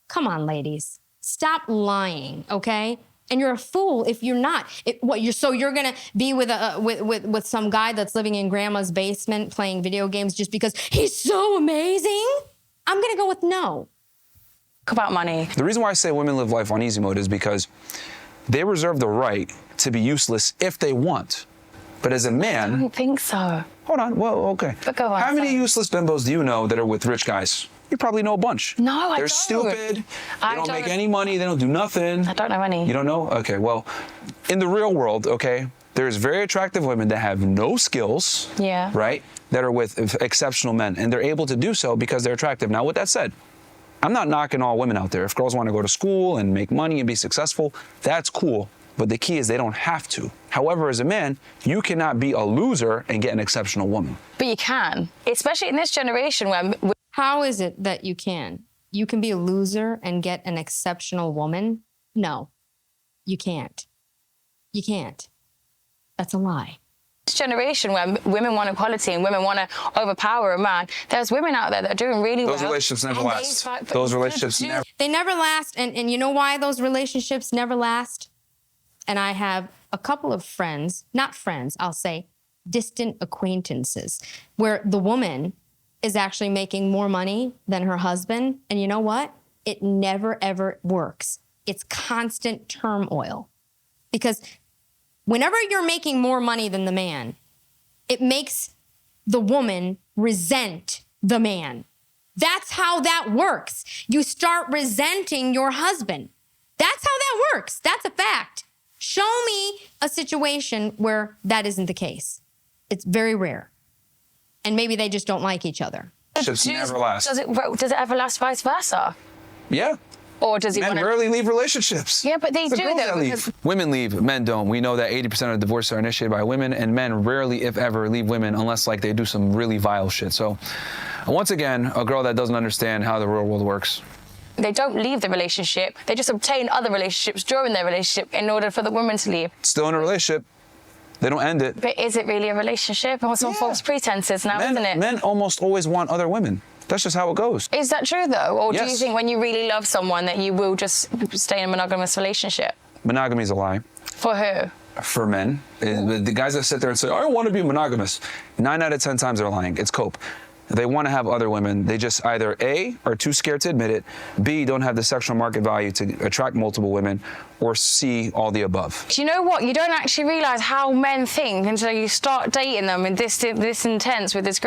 Come on, ladies. Stop lying, okay? And you're a fool if you're not. You're gonna be with some guy that's living in grandma's basement playing video games just because he's so amazing? I'm gonna go with no. About money. the reason why I say women live life on easy mode is because they reserve the right to be useless if they want. But as a I man, don't think so. hold on, well, okay. But go on, How many sorry. useless bimbos do you know that are with rich guys? You probably know a bunch. No, I They're don't. stupid. They I don't make don't. any money. They don't do nothing. I don't know any. You don't know? Okay, well, in the real world, okay, there's very attractive women that have no skills, Yeah. right, that are with exceptional men, and they're able to do so because they're attractive. Now, with that said, I'm not knocking all women out there. If girls want to go to school and make money and be successful, that's cool. But the key is they don't have to. However, as a man, you cannot be a loser and get an exceptional woman. But you can, especially in this generation where How is it that you can? You can be a loser and get an exceptional woman? No, you can't. You can't. That's a lie. this generation where women want equality and women want to overpower a man, there's women out there that are doing really well. Those relationships never and they last. fight for- Those relationships Do- never. They never last. And you know why those relationships never last? And I have a couple of friends, not friends, I'll say distant acquaintances, where the woman is actually making more money than her husband. And you know what? It never, ever works. It's constant turmoil. Because whenever you're making more money than the man, it makes the woman resent the man. That's how that works. You start resenting your husband. That's how that works. That's a fact. Show me a situation where that isn't the case. It's very rare. And maybe they just don't like each other. Relationships never last. Does it ever last vice versa? Yeah. Or does he Men want to... rarely leave relationships. Yeah, but they It's the do, girls though, that leave. because- Women leave, men don't. We know that 80% of divorces are initiated by women, and men rarely, if ever, leave women unless like they do some really vile shit. So, once again, a girl that doesn't understand how the real world works. They don't leave the relationship. They just obtain other relationships during their relationship in order for the woman to leave. Still in a relationship, they don't end it. But is it really a relationship? Or some Yeah. false pretenses now, isn't it? Men almost always want other women. That's just how it goes. Is that true, though? Or do you Yes. think when you really love someone that you will just stay in a monogamous relationship? Monogamy is a lie. For who? For men, the guys that sit there and say, I don't want to be monogamous, 9 out of 10 times they're lying. It's cope. They want to have other women. They just either A, are too scared to admit it, B, don't have the sexual market value to attract multiple women, or C, all the above. Do you know what? You don't actually realise how men think until you start dating them and this intense with this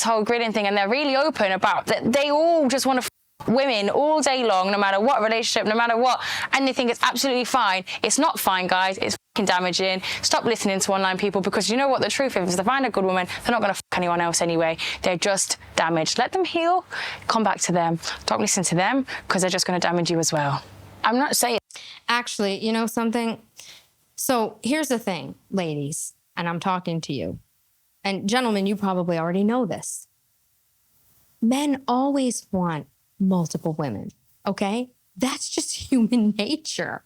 whole grilling thing, and they're really open about that. They all just want to women all day long, no matter what relationship, no matter what, and they think it's absolutely fine. It's not fine, guys. It's damaging. Stop listening to online people, because you know what the truth is. If they find a good woman, they're not going to anyone else anyway. They're just damaged. Let them heal. Come back to them. Don't listen to them, because they're just going to damage you as well. I'm not saying... Actually, you know something? So here's the thing, ladies, and I'm talking to you. And gentlemen, you probably already know this. Men always want multiple women, okay? That's just human nature.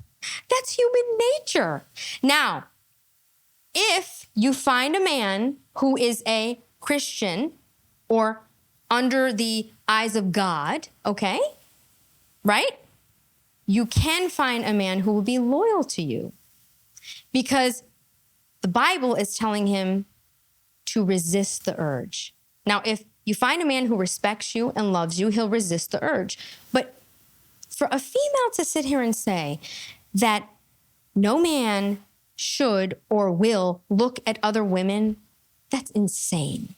That's human nature. Now, if you find a man who is a Christian or under the eyes of God, okay, right? You can find a man who will be loyal to you, because the Bible is telling him to resist the urge. Now, if you find a man who respects you and loves you, he'll resist the urge. But for a female to sit here and say that no man should or will look at other women, that's insane.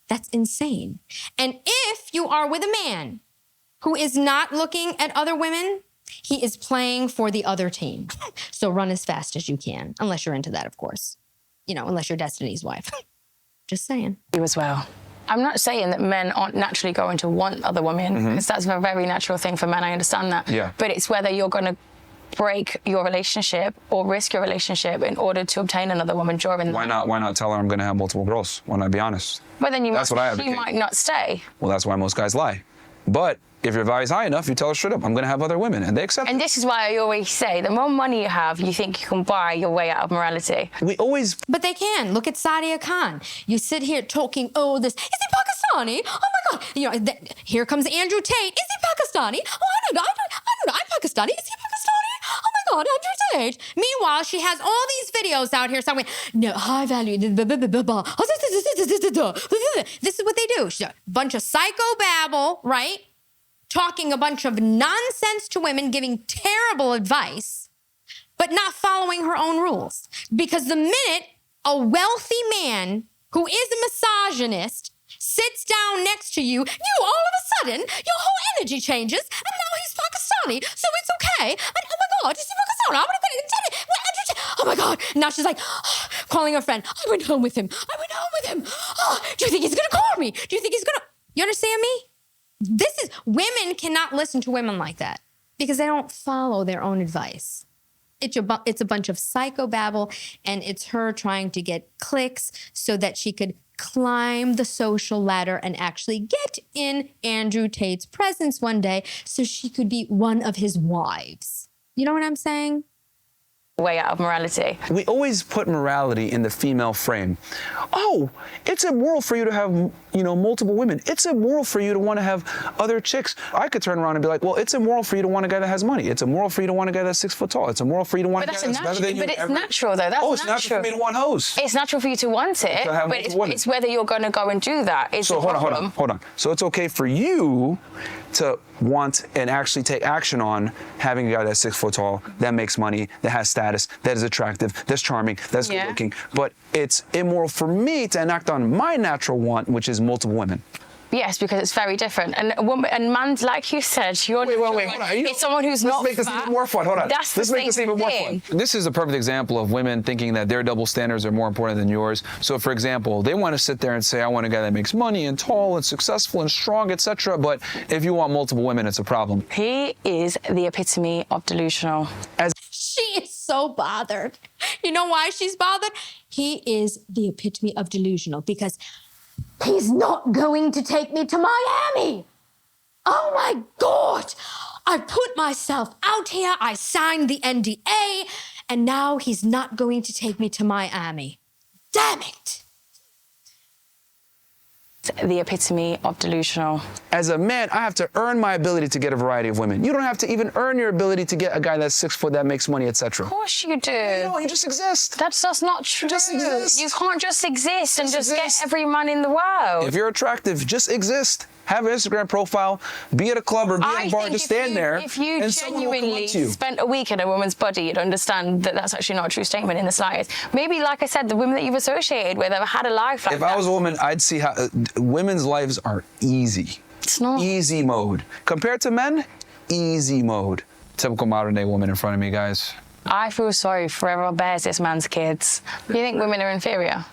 That's insane. And if you are with a man who is not looking at other women, he is playing for the other team. So run as fast as you can, unless you're into that, of course. You know, unless you're Destiny's wife. Just saying. You as well. I'm not saying that men aren't naturally going to want other women, because that's a very natural thing for men. I understand that. Yeah. But it's whether you're going to break your relationship or risk your relationship in order to obtain another woman during Why not tell her I'm going to have multiple girls? Why not be honest? Well, then That's what I advocate. you might not stay. Well, that's why most guys lie. But if your value's high enough, you tell her straight up, I'm going to have other women, and they accept And it. this is why I always say, the more money you have, you think you can buy your way out of morality. We always... But they can. Look at Sadia Khan. You sit here talking, oh, this, is he Pakistani? Oh my God. You know, here comes Andrew Tate. Is he Pakistani? Oh, I don't know. I'm Pakistani. Is he Pakistani? Oh my God, Andrew Tate. Meanwhile, she has all these videos out here saying, no, high value. This is what they do. She's a bunch of psychobabble, right? Talking a bunch of nonsense to women, giving terrible advice, but not following her own rules. Because the minute a wealthy man who is a misogynist sits down next to you, all of a sudden, your whole energy changes, and now he's Pakistani, so it's okay. And oh my God, is he Pakistani? I want to oh my God. Now she's like, calling her friend, I went home with him. Oh, do you think he's going to call me? Do you think he's going to... You understand me? Women cannot listen to women like that because they don't follow their own advice. It's a bunch of psychobabble, and it's her trying to get clicks so that she could climb the social ladder and actually get in Andrew Tate's presence one day so she could be one of his wives. You know what I'm saying? Way out of morality. We always put morality in the female frame. Oh, it's immoral for you to have, multiple women. It's immoral for you to want to have other chicks. I could turn around and be like, well, it's immoral for you to want a guy that has money. It's immoral for you to want a guy that's 6 foot tall. It's immoral for you to want a guy that's better than you. But it's natural, though. That's it's natural for me to want hoes. It's natural for you to want it, but it's whether you're going to go and do that. So hold on. So it's okay for you to want and actually take action on having a guy that's 6 foot tall, that makes money, that has status, that is attractive, that's charming, that's good looking. But it's immoral for me to enact on my natural want, which is multiple women. Yes, because it's very different. And a woman, and man, like you said, wait, hold on. It's someone who's not Let's make this even more fun. Hold on. Let's make this even more fun. This is a perfect example of women thinking that their double standards are more important than yours. So, for example, they want to sit there and say, I want a guy that makes money and tall and successful and strong, etc. But if you want multiple women, it's a problem. He is the epitome of delusional. She is so bothered. You know why she's bothered? He is the epitome of delusional because he's not going to take me to Miami. Oh my God. I put myself out here. I signed the NDA, and now he's not going to take me to Miami. Damn it. The epitome of delusional. As a man, I have to earn my ability to get a variety of women. You don't have to even earn your ability to get a guy that's 6 foot that makes money, etc. Of course you do. No, you just exist. That's not true. You just exist. You can't just exist and just get every man in the world. If you're attractive, just exist. Have an Instagram profile, be at a club or be at a bar, just stand there. If you and genuinely spent a week in a woman's body, you'd understand that that's actually not a true statement in the slightest. Maybe, like I said, the women that you've associated with have had a life like that. If I was a woman, I'd see how women's lives are easy. It's not. Easy mode. Compared to men, easy mode. Typical modern day woman in front of me, guys. I feel sorry for whoever bears this man's kids. You think women are inferior?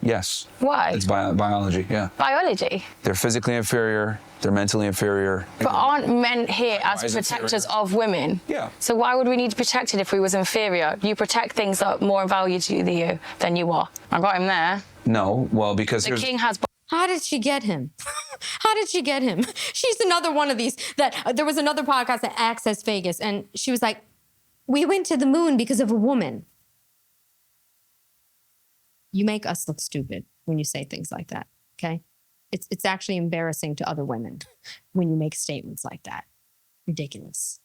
Yes. Why? It's biology, yeah. Biology? They're physically inferior, they're mentally inferior. But aren't men here as is protectors inferior? of women? Yeah. So why would we need to protect it if we was inferior? You protect things that are more in value to you than you are. I got him there. No, well, because The king has... How did she get him? How did she get him? She's another one of these that there was another podcast at Access Vegas, and she was like, we went to the moon because of a woman. You make us look stupid when you say things like that, okay? It's actually embarrassing to other women when you make statements like that. Ridiculous.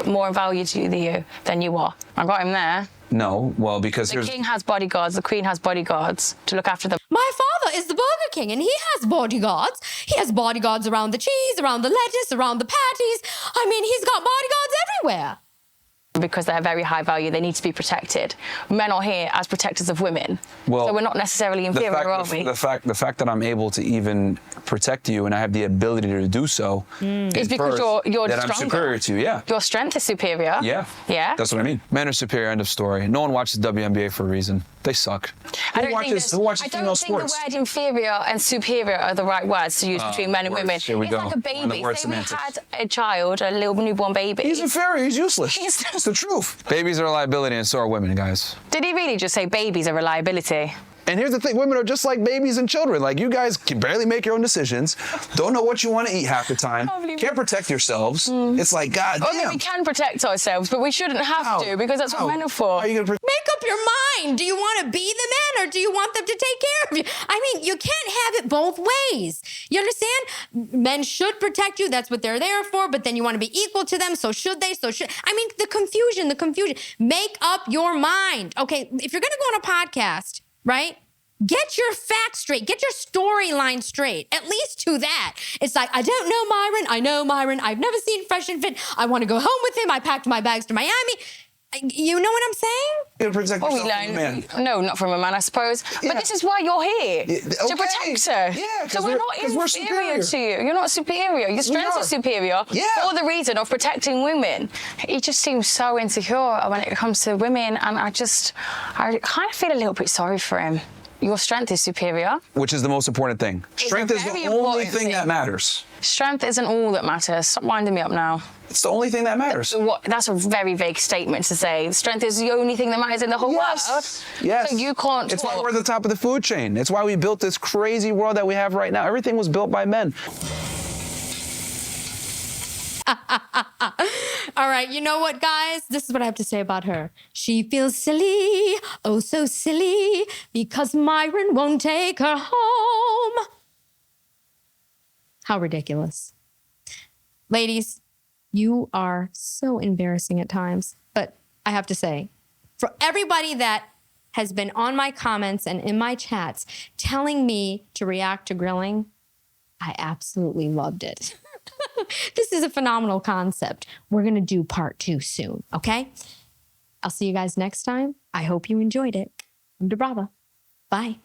more in value to you than you are. I got him there. No, well, because The king has bodyguards, the queen has bodyguards to look after them. My father is the Burger King, and he has bodyguards. He has bodyguards around the cheese, around the lettuce, around the patties. I mean, he's got bodyguards everywhere. Because they're very high value, they need to be protected. Men are here as protectors of women. Well, so we're not necessarily inferior, are we? The fact that I'm able to even protect you and I have the ability to do so It's because you're that stronger. I'm superior to you, yeah. Your strength is superior. Yeah. Yeah. That's what I mean. Men are superior, end of story. No one watches WNBA for a reason. They suck. I Who watches female sports? I don't think the word inferior and superior are the right words to use between men and words. women. Here we it's go. like a On the baby. word Say we semantics. had a child, a little newborn baby. He's inferior. He's useless. It's the truth. Babies are a liability, and so are women, guys. Did he really just say babies are a liability? And here's the thing, women are just like babies and children. Like, you guys can barely make your own decisions, don't know what you want to eat half the time, can't protect yourselves. It's like, God I mean, damn. we can protect ourselves, but we shouldn't have to, because that's what men are for. How are you gonna Make up your mind. Do you want to be the men or do you want them to take care of you? I mean, you can't have it both ways. You understand? Men should protect you. That's what they're there for. But then you want to be equal to them. So should they? So should. I mean, the confusion. Make up your mind. Okay, if you're going to go on a podcast, right? Get your facts straight. Get your storyline straight. At least to that. It's like, I don't know Myron. I know Myron. I've never seen Fresh and Fit. I want to go home with him. I packed my bags to Miami. You know what I'm saying? You protect Well, we yourself from a man. learn. No, not from a man, I suppose. Yeah. But this is why you're here. To protect her. Yeah, so we're not 'cause we're inferior to you. You're not superior. Your strengths are. are superior Yeah. for the reason of protecting women. He just seems so insecure when it comes to women, and I kind of feel a little bit sorry for him. Your strength is superior. Which is the most important thing. Strength is very the only important thing thing. that matters. Strength isn't all that matters. Stop winding me up now. It's the only thing that matters. That's a very vague statement to say. Strength is the only thing that matters in the whole world. Yes. So you can't It's why talk. we're at the top of the food chain. It's why we built this crazy world that we have right now. Everything was built by men. All right, you know what, guys? This is what I have to say about her. She feels silly, oh so silly, because Myron won't take her home. How ridiculous. Ladies, you are so embarrassing at times. But I have to say, for everybody that has been on my comments and in my chats telling me to react to grilling, I absolutely loved it. This is a phenomenal concept. We're going to do part 2 soon, okay? I'll see you guys next time. I hope you enjoyed it. I'm Debrava. Bye.